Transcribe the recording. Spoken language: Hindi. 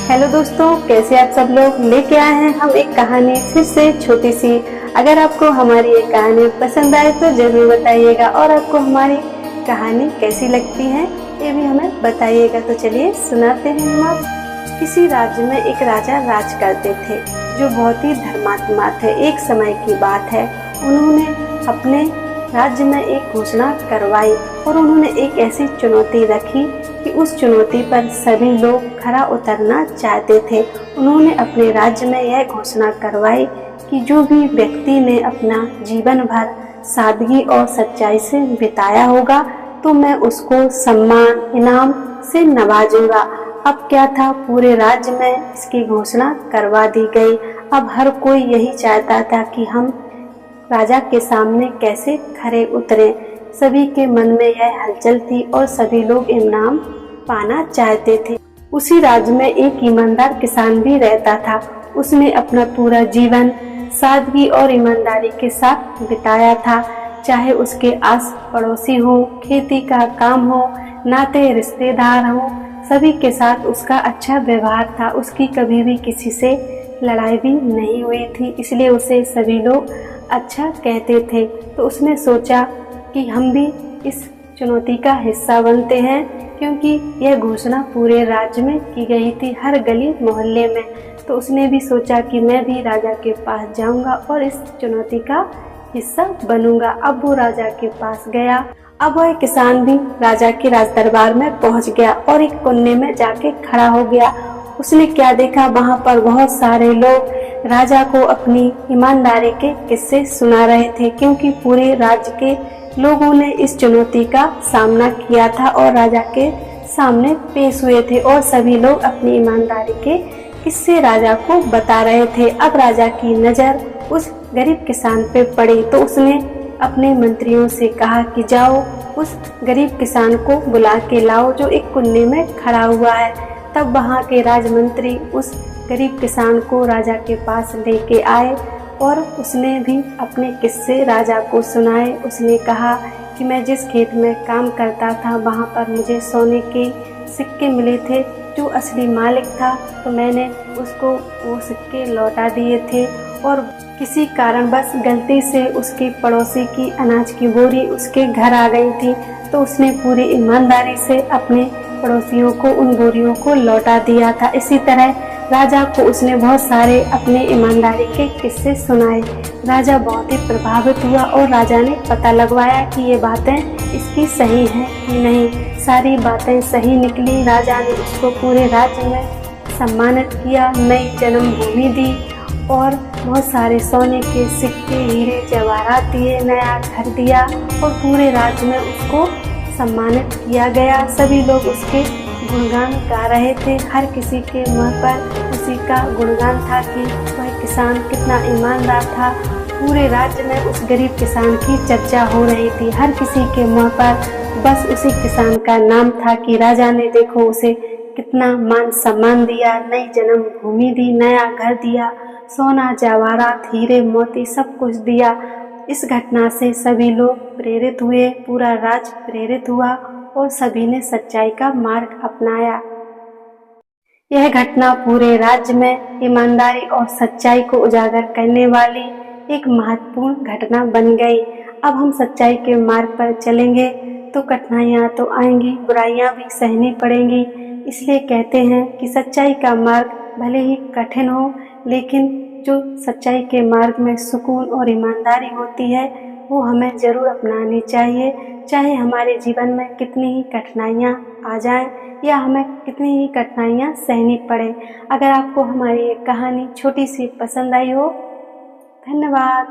हेलो दोस्तों, कैसे आप सब लोग। लेके आए हैं हम एक कहानी फिर से छोटी सी। अगर आपको हमारी ये कहानी पसंद आए तो जरूर बताइएगा, और आपको हमारी कहानी कैसी लगती है ये भी हमें बताइएगा। तो चलिए सुनाते हैं हम आप। किसी राज्य में एक राजा राज करते थे जो बहुत ही धर्मात्मा थे। एक समय की बात है, उन्होंने अपने राज्य में एक घोषणा करवाई और उन्होंने एक ऐसी चुनौती रखी कि उस चुनौती पर सभी लोग खरा उतरना चाहते थे। उन्होंने अपने राज्य में यह घोषणा करवाई कि जो भी व्यक्ति ने अपना जीवन भर सादगी और सच्चाई से बिताया होगा तो मैं उसको सम्मान इनाम से नवाजूंगा। अब क्या था, पूरे राज्य में इसकी घोषणा करवा दी गई। अब हर कोई यही चाहता था कि हम राजा के सामने कैसे खरे उतरे। सभी के मन में यह हलचल थी और सभी लोग इनाम पाना चाहते थे। उसी राज्य में एक ईमानदार किसान भी रहता था। उसने अपना पूरा जीवन सादगी और ईमानदारी के साथ बिताया था। चाहे उसके आस पड़ोसी हो, खेती का काम हो, नाते रिश्तेदार हो, सभी के साथ उसका अच्छा व्यवहार था। उसकी कभी भी किसी से लड़ाई भी नहीं हुई थी, इसलिए उसे सभी लोग अच्छा कहते थे। तो उसने सोचा कि हम भी इस चुनौती का हिस्सा बनते हैं, क्योंकि यह घोषणा पूरे राज्य में की गई थी, हर गली मोहल्ले में। तो उसने भी सोचा कि मैं भी राजा के पास जाऊंगा और इस चुनौती का हिस्सा बनूंगा। अब वो राजा के पास गया। अब वह किसान भी राजा के राज दरबार में पहुंच गया और एक कोने में जाके खड़ा हो गया। उसने क्या देखा, वहां पर बहुत सारे लोग राजा को अपनी ईमानदारी के किस्से सुना रहे थे, क्योंकि पूरे राज्य के लोगों ने इस चुनौती का सामना किया था और राजा के सामने पेश हुए थे और सभी लोग अपनी ईमानदारी के किस्से राजा को बता रहे थे। अब राजा की नज़र उस गरीब किसान पे पड़ी तो उसने अपने मंत्रियों से कहा कि जाओ उस गरीब किसान को बुला के लाओ जो एक कुन्ने में खड़ा हुआ है। तब वहाँ के राजमंत्री उस गरीब किसान को राजा के पास लेके आए और उसने भी अपने किस्से राजा को सुनाए। उसने कहा कि मैं जिस खेत में काम करता था वहाँ पर मुझे सोने के सिक्के मिले थे। जो असली मालिक था तो मैंने उसको वो सिक्के लौटा दिए थे, और किसी कारणवश गलती से उसके पड़ोसी की अनाज की बोरी उसके घर आ गई थी, तो उसने पूरी ईमानदारी से अपने पड़ोसियों को उन बोरियों को लौटा दिया था। इसी तरह राजा को उसने बहुत सारे अपने ईमानदारी के किस्से सुनाए। राजा बहुत ही प्रभावित हुआ और राजा ने पता लगवाया कि ये बातें इसकी सही हैं कि नहीं। सारी बातें सही निकली। राजा ने उसको पूरे राज्य में सम्मानित किया, नई जन्मभूमि दी और बहुत सारे सोने के सिक्के, हीरे जवाहरात दिए, नया घर दिया और पूरे राज्य में उसको सम्मानित किया गया। सभी लोग उसके गुणगान गा रहे थे। हर किसी के मुंह पर उसी का गुणगान था कि वह किसान कितना ईमानदार था। पूरे राज्य में उस गरीब किसान की चर्चा हो रही थी। हर किसी के मुंह पर बस उसी किसान का नाम था कि राजा ने देखो उसे कितना मान सम्मान दिया, नई जन्मभूमि दी, नया घर दिया, सोना जवाहरात हीरे मोती सब कुछ दिया। इस घटना से सभी लोग प्रेरित हुए, पूरा राज्य प्रेरित हुआ और सभी ने सच्चाई का मार्ग अपनाया। यह घटना पूरे राज्य में ईमानदारी और सच्चाई को उजागर करने वाली एक महत्वपूर्ण घटना बन गई। अब हम सच्चाई के मार्ग पर चलेंगे तो कठिनाइयाँ तो आएंगी, बुराइयाँ भी सहनी पड़ेंगी। इसलिए कहते हैं कि सच्चाई का मार्ग भले ही कठिन हो, लेकिन जो सच्चाई के मार्ग में सुकून और ईमानदारी होती है वो हमें जरूर अपनानी चाहिए। चाहे हमारे जीवन में कितनी ही कठिनाइयाँ आ जाएं या हमें कितनी ही कठिनाइयाँ सहनी पड़े। अगर आपको हमारी ये कहानी छोटी सी पसंद आई हो, धन्यवाद।